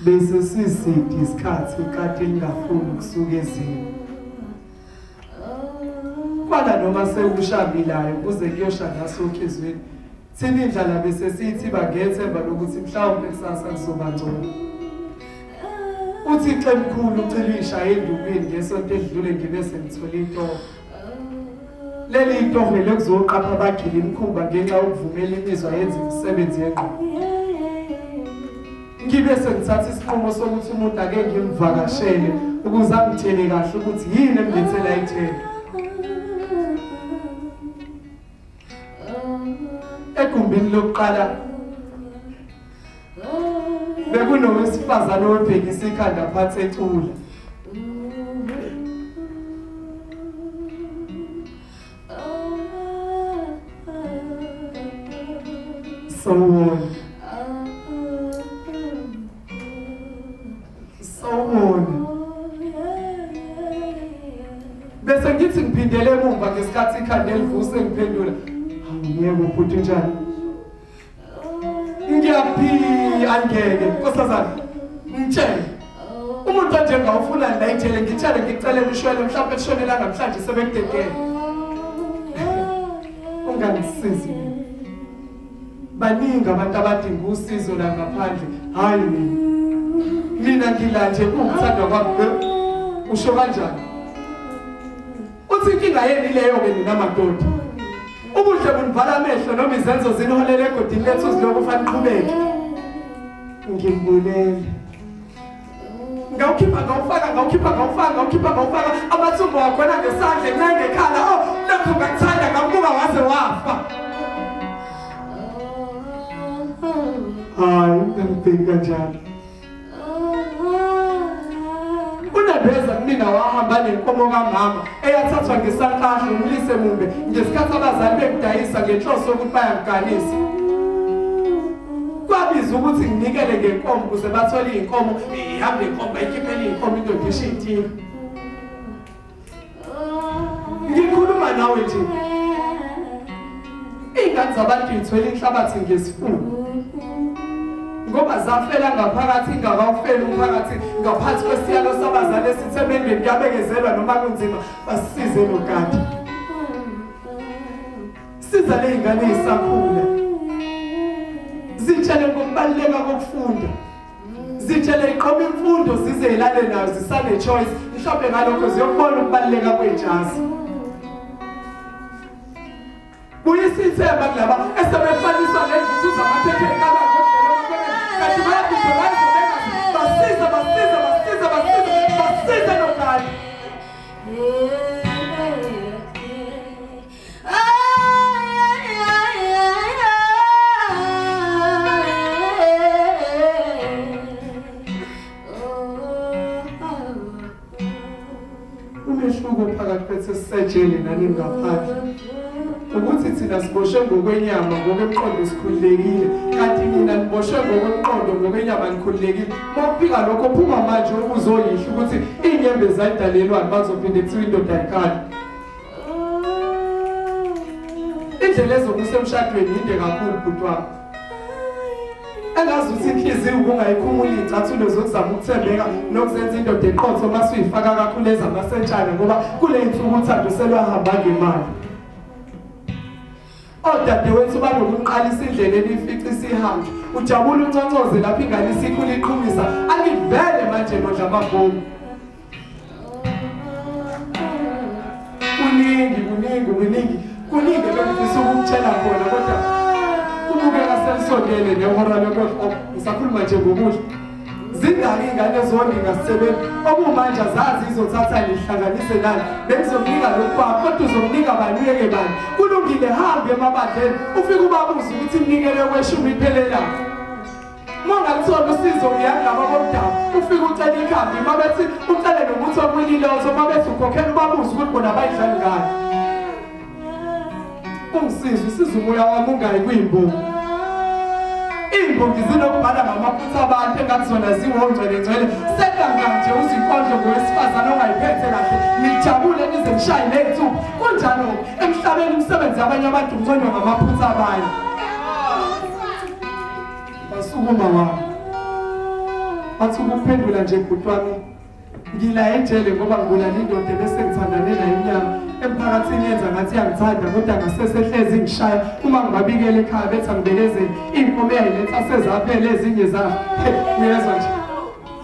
bese sisithi isikhathi kade ngafuna ukusuka ezini kwala noma sewushabilayo kuze kuyoshada sokhizweni thina indlala bese sithi bangethemba lokuthi mhlawumbe kusasa kuzoba ngcono uthi xemkhulu ucilisha endubini ngesonto edlule ngibe sengithola intoho leli intoho lekuzoqapha abagili imkhuba ngenxa yokuvumela imizwa yenza imisebenzi yengqondo ngibe sengithatha isinqumo sokuthi umuntu ake ngimvakashele ukuze angithele kahle ukuthi yini emlethela ithele egumbini lokuqala bekunowesifazane owebhekisa ikhanda phansi ecula sawubona bese ngithi ngiphindele emumva ngesikhathi ikhanda elivuse ngiphendula awuyebo futhi njani ngiyaphi angeke nkosazana ngitshele umuntu njengawufuna ndayithele ngitshele ngicela umshwele mhlawumbe kushonela namhlanje sebekudedele ungangisizi baningi abantu abadinga usizo la ngaphandle hayi mina ngilanje ukuthandwa kwami usho kanjani uthi inkinga yeni leyo ke nina madoda ubuhle bunivala amehlo noma izenzo ziniholele egodini lethu ziloko ufana uqhubeke ngibulele ngawukhipha amathumbu wakhona ngesandla encangekhala lokho ngakuthanda ngakuba waze wafa hayi ngibheka kanjani unabeza mina wahamba nenkomo kamama eyathathwa ngesankahla umlise mumbe ngesikhathi abazali bekudayisa ngenhloso yokuthi bayangiganisa kwabiza ukuthi nginikele ngenkomo kuze bathole inkomo ihambe inkomo ayikhiphele inkomo indoda ishintile ngikhuluma nawe nje ingane zabantu ithwele inhlabathi ngesifuba ngoba zafela ngaphakathi ingakawufeli umphakathi ngaphansi kwesiyalo sabazali esithemendweni kuyabekezelwa noma kunzima basisize lokade siza le ingane ezisakhula zitshele ngokubaluleka kokufunda zitshele iqhoma imfundo zize ilale nazo zisane choice mhlawumbe ngalokho ziyokubona ukubaluleka kwejazi buyisithemba kulaba esebefaniswa nezithu zamaphephe ekala basiza lokali umehluko phakathi kwethu sisejele nani ngaphandle ukuthi thina siboshwe ngokwenyama ngokwemqondo sikhululekile kanti mina ngiboshwe ngokwemqondo ngokwenyama ngikhululekile mawufika lokho phuma manje ubuzoyisho ukuthi inyembe zayidalelwana bazophinde kuthiwa indoda ayikhali indlela ezokusemshadweni inde kakhulu butwana engazi ukuthi inhliziyo kungayikhumula izathulo zokuzama ukuthembeka nokuzenza indoda eqotho masuyifaka kakhulu ezamasentshana ngoba kule insuku uthando selwahamba ngemali odadewethu banokuqalisa indlela elifica isihambo ujabula unconcoze lapho ingane isikhulu iqhumisa angivele manje modla amabhomu kuningi bengifisa ukutshela khona kodwa kubukeka selisondele nehora lokho ngisakhuluma nje ngokuhle zindaki ingane zonke ngasisebenzi okumanje azazi izothatha lihlanganise nani bengizomnika lokho kodwa uzomnika baniyeke bani kulungile hambe emabandleni ufike ubabuza ukuthi imnikele kweshumi iphelela mongathola usizo uyangaba bomdaba ufike ucela ikhambi mabethi ucele nomuthi wokulilozo mabethi ukhokhela ubabuza ukuthi bona bayidlali ngani ungisiza usiza umoya wami ungayi kwimbongi imbongi zinokubhala ngamaphutha abantu engakuzona ziwongcwele ngcwele sedanga nje uzikondlo ngowesifazane ongayiphethe kahle nijabule nize nishaye nethuba kunjalo emhlabeni umsebenzi abanye abantu ungconywa ngamaphutha abanye basukuma wami Wathi ukuphendula nje bhuti wami ngila ejele ngoba ngibulala indoda bese ngithandane nayo inyama emphakathini yenza ngathi iyangithanda kodwa ngasesehlezi ngishaya uma ngibabikele ekhaya bethi angibekezele inkomo eyayiletha sezaphela ezinye zazo uyezwa nje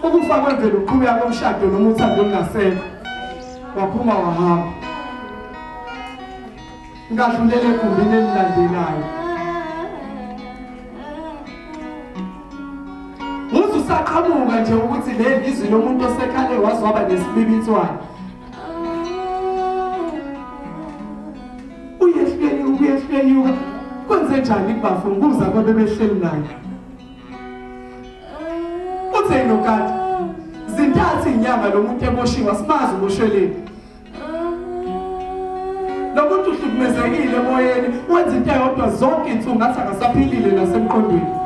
ukufa kwemvelo uqhubeka komshado noma uthando lungasekho waphuma wahamba ngadlulela egumbini elilandelayo usaqhamuka nje ukuthi le izwi lomuntu osekhale wazwaba nesibibithwana uyehleli kwenze njani kubafunguza kwabe behleli naye uthe nokati zintathu inyanga lo muntu eboshiwa simazi uboshweleni lo muntu uhlukumezekile emoyeni wenza into eyodwa zonke insuku ngathi akasaphilile nasemqondweni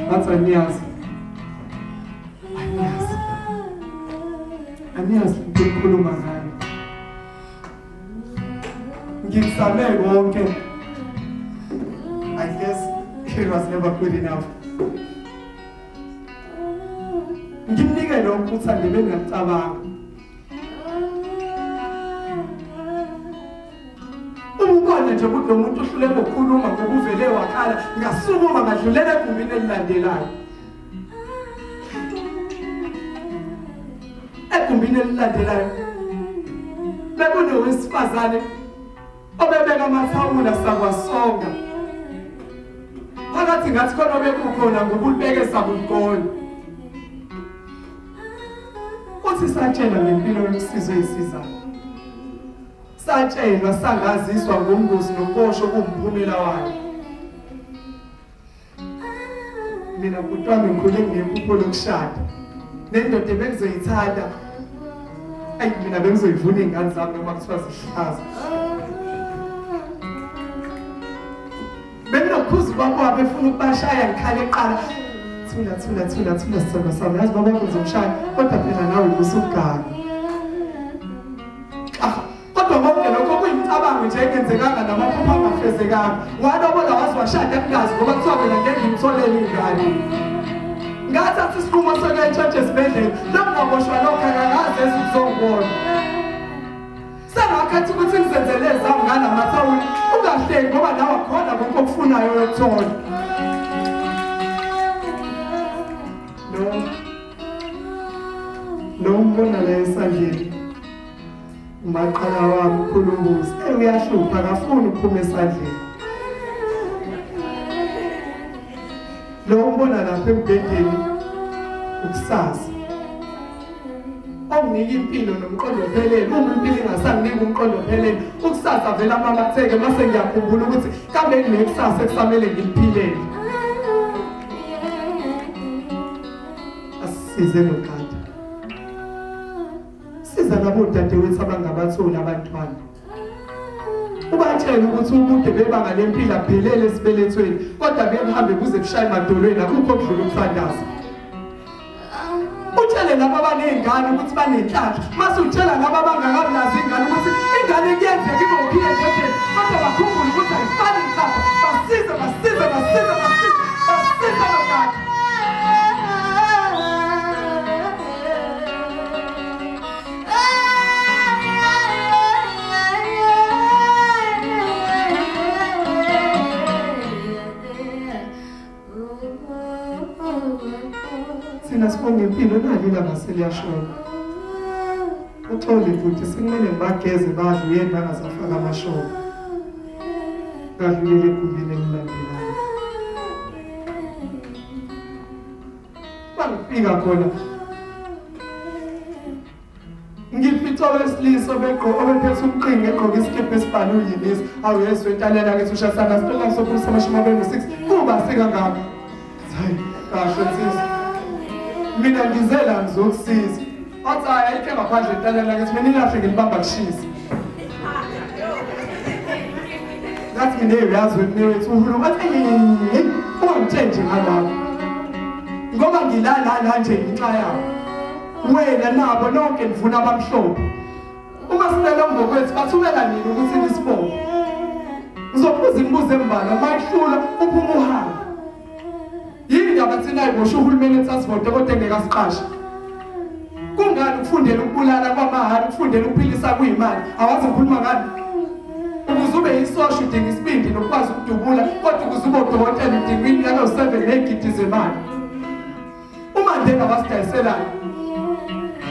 That's Anias. Anias ngikhuluma ngayo. Ngizame konke. I guess it was never good enough. Ngimnike lo ukuthi angibe ngicabanga. Ubona nje ukuthi lo muntu uhluleke ukukhuluma ngokuvele wakhala ngasukuma ngadlulela egumbini elilandelayo. Egumbini elilandelayo bekune wesifazane obebeka amathawula sakwasonga. Phakathi ngathi khona bekukhona ngobulibeke sabulgona. Uthi satshela ngempilo yokusizwe isizayo. Satshelwa sangaziswa ngomngozi noposho kumphumela wayo. Mina bhuti wami ngikhule nginephupho lokushada. Nendoda bengizoyithanda. Ayi mina bengizoyivuna ingane zami noma kuthiwa zihlaza. Benginokhuza ubaba befuna ukubashaya ngikhale eqala. Thula sithando sami. Yazi baba ngizomshaya kodwa phela nawe usugana. Konke lokho kuyimcabango nje engenzekanga namaphupho angafezekanga. Walobola wazi washada kungazi ngoba kuthiwa mina ngeke ngimtholele ingane. Ngathatha isinqumo sokuya e-church esibhedlela. Lokungaboshwa lokho akakaze ezizongibona. Sengakhathi ukuthi ngizenzele ezami nganamathawula ungahleki ngoba nawe khona konke okufunayo uyokuthola. No mbona la esandleni. Umaqala wami ukhulumbuzi uyashupha akafuni ukuphuma esandleni. Lo mbona lapha embhedeni ukusasa. Onginika impilo nomqondo ophelele uma impilo ingasanginika umqondo ophelele ukusasa vela amatheke mase ngiyakhumbula ukuthi kambe kunekusasa ekusamele ngiliphilele. Asize nokhanda. Siza labo dadewethu abangabatholi abantwana. Ubatshela ukuthi umuntu bebanga lempilo aphelele esibelethweni kodwa behambe kuze kushaye emadolweni akukho okudlula ukuthandaza. Utshele labo abanezingane ukuthi banenhlanhla. Mase utshela labo abangakazi ingane ukuthi ingane kuyenzeka ibophile endodeni kodwa bakhumbule ukuthi ayifani inhlamba. Basize lokho. Sina sibonge impilo nalila ngaseliyashona. Uxole futhi sikumele ngibageze badle uyendanga safaka amashoka. Ngadlulele egumbini elilandelayo. Bangifika khona. Ngifica wesilisa obephethe umqingi egqoke isikebhe esibhalwe uyinisi. Awuyezwe intalela ke ushasana sicela sokusa amashumi amabili 6 kuba sikangaka. Hayi kahle nsizwa. Mina ngizela ngizokusiza. Wathi ayike ngaphandle intalela ke mina ilahle ngilibamba kushisa. Ngathi ngine uyazi wethu uhulu athi ungangitshenje ngalapho. Ngoba ngilala nje inxa wena nabo nonke nifuna abamhlophe. Uma silela ngokwethu bathumela nini ukuthi nisibone. Ngizobuza imibuzo embalwa mayihlula uphuma uhamba. Yini indaba thina ayibosha uhulumeni eTransvote kodwa engeke asiqashe. Kungani ukufundela ukubulala kwamahhala ukufundela ukuphilisa kuyimali awazi ukukhuluma ngani ukuze ube yisosha udinga isibindi nokwazi ukudubula kodwa ukuze ube udokotela udinga iminyaka yo7 negidi zemali uMandela wasidayiselayo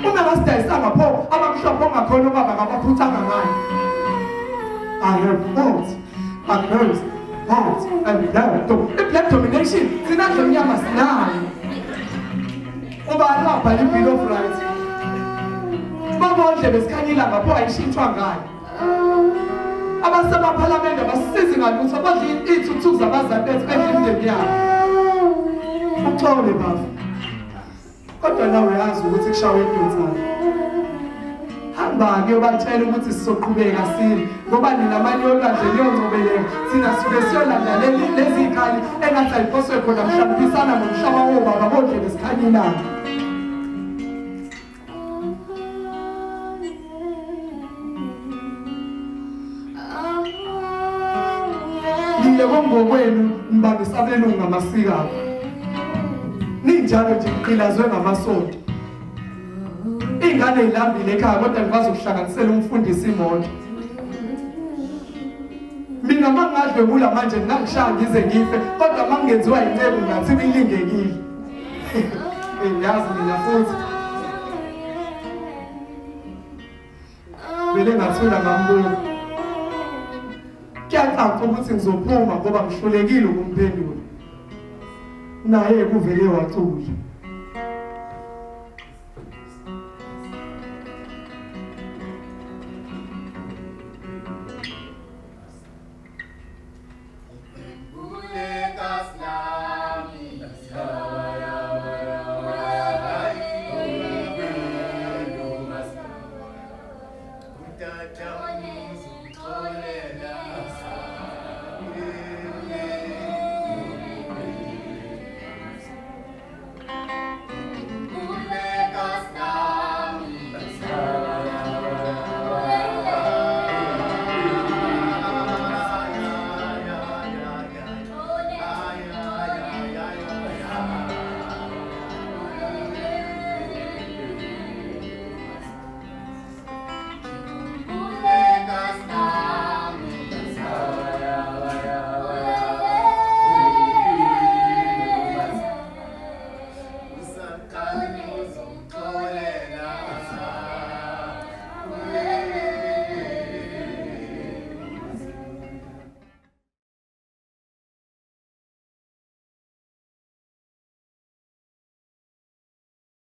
uma wasidayisanga pho abamhlophe ongakhona ubaba ngabaphuthanga ngani I have fought against that and that black domination thina nje mnyama sinayo ubani wabhala iBill of Rights babodle besikhanyila ngapho ayishintshwa ngayo abasema parliament abasizi ngalutho abadla izithuthu zabazali bethu endlini yabo uxole baba kodwa nawe yazi ukuthi kushawe idonsana hamba ke ubatshela ukuthi sizoqhubeka sini ngoba nina mali yolwandle liyongcobeleka thina sike siyolanda lezi ikhali engathi ayiphoswe khona mhlawumpisana nomhlaba wobaba bodle besikhanyilana ngokwenu mbambisabelungu ngamasiko ninjalo nje iqilazwe ngamasonto ingane ilambile ekhaya kodwa ngikwazi ukuhlanganisela umfundisi imoto mina mangadle kula manje ngangishaya ngize ngife kodwa mangenziwa incebo ngathi bilingekile yazi mina futhi vele ngathula ngambulo kuyaqapha ukuthi ngizophuma ngoba ngihlulekile ukumphendula naye kuvele wacula